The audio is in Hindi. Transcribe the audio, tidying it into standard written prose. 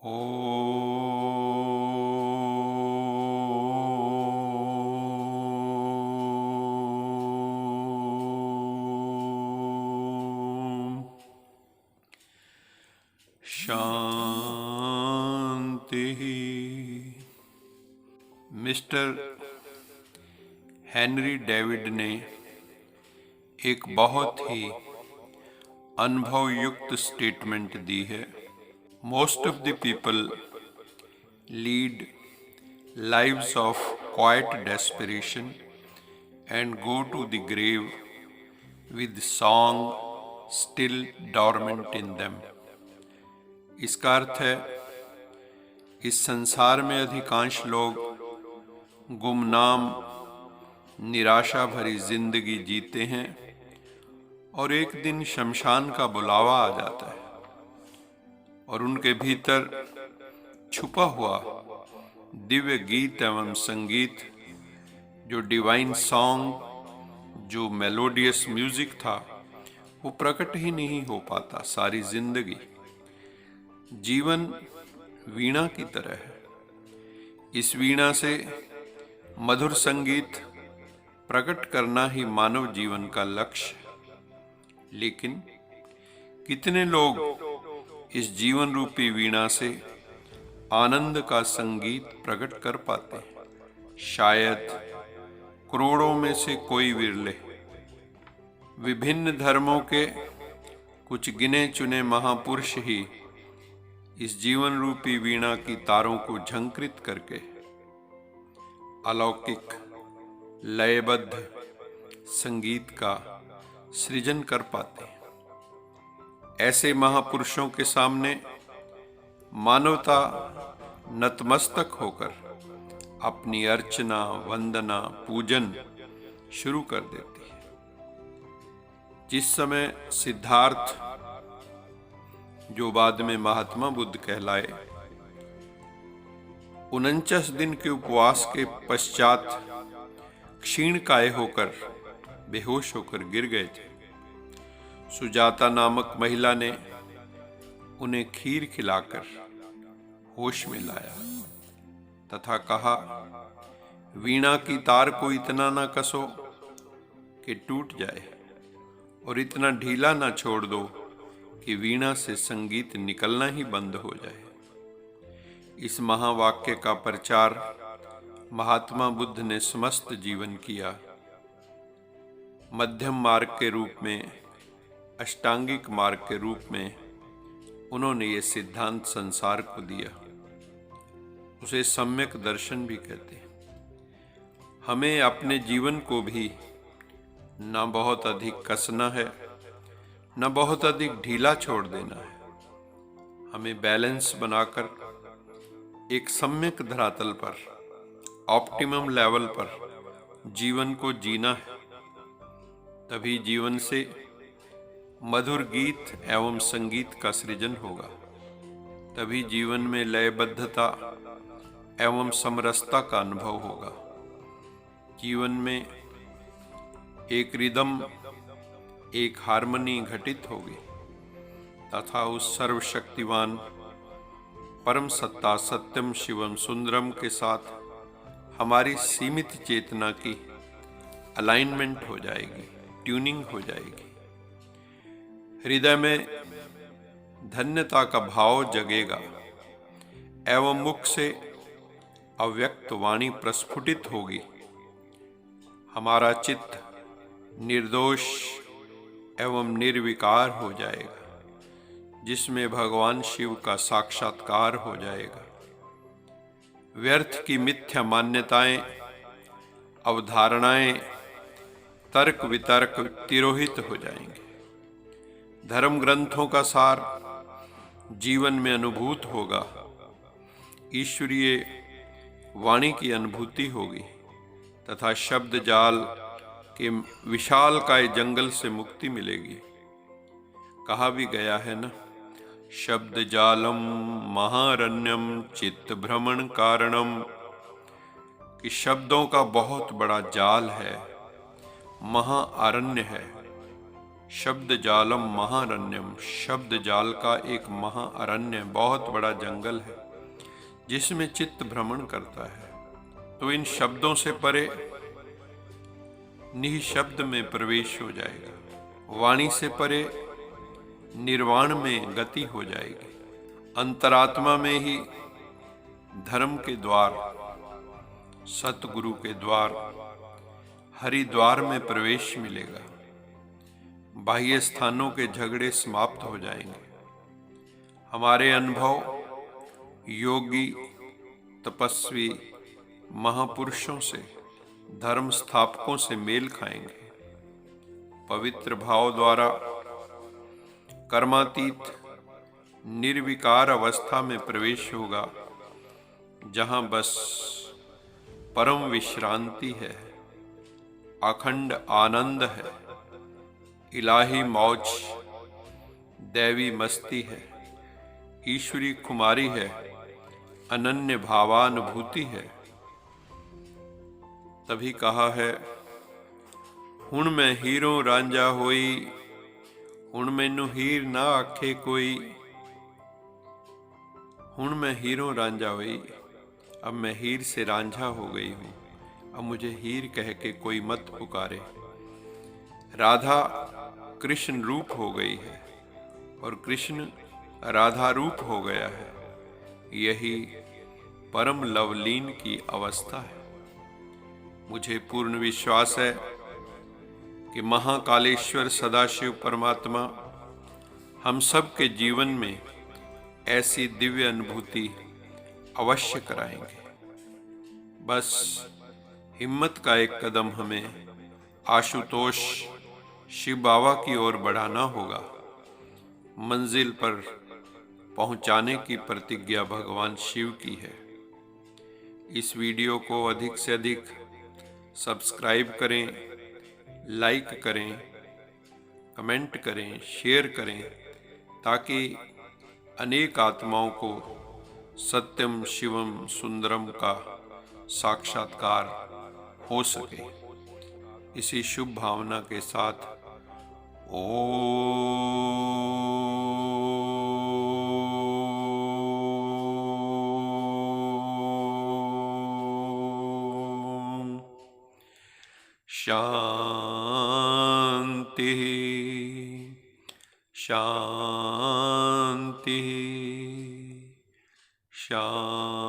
Om Shanti. Mister Henry David ने एक बहुत ही अनुभव युक्त स्टेटमेंट दी है। Most of the people lead lives of quiet desperation and go to the grave with song still dormant in them। इसका अर्थ है, इस संसार में अधिकांश लोग गुमनाम निराशा भरी जिंदगी जीते हैं और एक दिन शमशान का बुलावा आ जाता है और उनके भीतर छुपा हुआ दिव्य गीत एवं संगीत, जो डिवाइन सॉन्ग, जो मेलोडियस म्यूजिक था, वो प्रकट ही नहीं हो पाता। सारी जिंदगी जीवन वीणा की तरह है। इस वीणा से मधुर संगीत प्रकट करना ही मानव जीवन का लक्ष्य है। लेकिन कितने लोग इस जीवन रूपी वीणा से आनंद का संगीत प्रकट कर पाते हैं? शायद करोड़ों में से कोई विरले। विभिन्न धर्मों के कुछ गिने चुने महापुरुष ही इस जीवन रूपी वीणा की तारों को झंकृत करके अलौकिक लयबद्ध संगीत का सृजन कर पाते हैं। ऐसे महापुरुषों के सामने मानवता नतमस्तक होकर अपनी अर्चना, वंदना, पूजन शुरू कर देती है। जिस समय सिद्धार्थ, जो बाद में महात्मा बुद्ध कहलाए, 49 दिन के उपवास के पश्चात क्षीणकाय होकर बेहोश होकर गिर गए थे। सुजाता नामक महिला ने उन्हें खीर खिलाकर होश में लाया तथा कहा, वीणा की तार को इतना ना कसो कि टूट जाए और इतना ढीला ना छोड़ दो कि वीणा से संगीत निकलना ही बंद हो जाए। इस महावाक्य का प्रचार महात्मा बुद्ध ने समस्त जीवन किया। मध्यम मार्ग के रूप में, अष्टांगिक मार्ग के रूप में उन्होंने ये सिद्धांत संसार को दिया। उसे सम्यक दर्शन भी कहते हैं। हमें अपने जीवन को भी न बहुत अधिक कसना है, न बहुत अधिक ढीला छोड़ देना है। हमें बैलेंस बनाकर एक सम्यक धरातल पर, ऑप्टिमम लेवल पर जीवन को जीना है। तभी जीवन से मधुर गीत एवं संगीत का सृजन होगा। तभी जीवन में लयबद्धता एवं समरसता का अनुभव होगा। जीवन में एक रिदम, एक हार्मनी घटित होगी तथा उस सर्वशक्तिवान परम सत्ता सत्यम शिवम सुंदरम के साथ हमारी सीमित चेतना की अलाइनमेंट हो जाएगी, ट्यूनिंग हो जाएगी। हृदय में धन्यता का भाव जगेगा एवं मुख से अव्यक्त वाणी प्रस्फुटित होगी। हमारा चित्त निर्दोष एवं निर्विकार हो जाएगा, जिसमें भगवान शिव का साक्षात्कार हो जाएगा। व्यर्थ की मिथ्या मान्यताएं, अवधारणाएं, तर्क वितर्क तिरोहित हो जाएंगे। धर्म ग्रंथों का सार जीवन में अनुभूत होगा। ईश्वरीय वाणी की अनुभूति होगी तथा शब्द जाल के विशालकाय जंगल से मुक्ति मिलेगी। कहा भी गया है ना, शब्द जालम महारण्यम चित्त भ्रमण कारणम, कि शब्दों का बहुत बड़ा जाल है, महाअरण्य है। शब्द जालम महारण्यम, शब्द जाल का एक महाअरण्य, बहुत बड़ा जंगल है जिसमें चित्त भ्रमण करता है। तो इन शब्दों से परे निःशब्द में प्रवेश हो जाएगा, वाणी से परे निर्वाण में गति हो जाएगी, अंतरात्मा में ही धर्म के द्वार, सतगुरु के द्वार, हरिद्वार में प्रवेश मिलेगा, बाह्य स्थानों के झगड़े समाप्त हो जाएंगे। हमारे अनुभव योगी, तपस्वी, महापुरुषों से, धर्म स्थापकों से मेल खाएंगे। पवित्र भाव द्वारा कर्मातीत निर्विकार अवस्था में प्रवेश होगा, जहां बस परम विश्रांति है, अखंड आनंद है, इलाही मौज, दैवी मस्ती है, ईश्वरी कुमारी है, अनन्य भावानुभूति है। तभी कहा है, हुण मैं हीरो रांझा होई, हुण मैनू हीर ना आखे कोई। हुण मैं हीरो रांझा होई, अब मैं हीर से रांझा हो गई हूँ, अब मुझे हीर कह के कोई मत पुकारे। राधा कृष्ण रूप हो गई है और कृष्ण राधा रूप हो गया है, यही परम लवलीन की अवस्था है। मुझे पूर्ण विश्वास है कि महाकालेश्वर सदाशिव परमात्मा हम सब के जीवन में ऐसी दिव्य अनुभूति अवश्य कराएंगे। बस हिम्मत का एक कदम हमें आशुतोष शिव बाबा की ओर बढ़ाना होगा। मंजिल पर पहुंचाने की प्रतिज्ञा भगवान शिव की है। इस वीडियो को अधिक से अधिक सब्सक्राइब करें, लाइक करें, कमेंट करें, शेयर करें, ताकि अनेक आत्माओं को सत्यम शिवम सुंदरम का साक्षात्कार हो सके। इसी शुभ भावना के साथ शांति शांति शांति।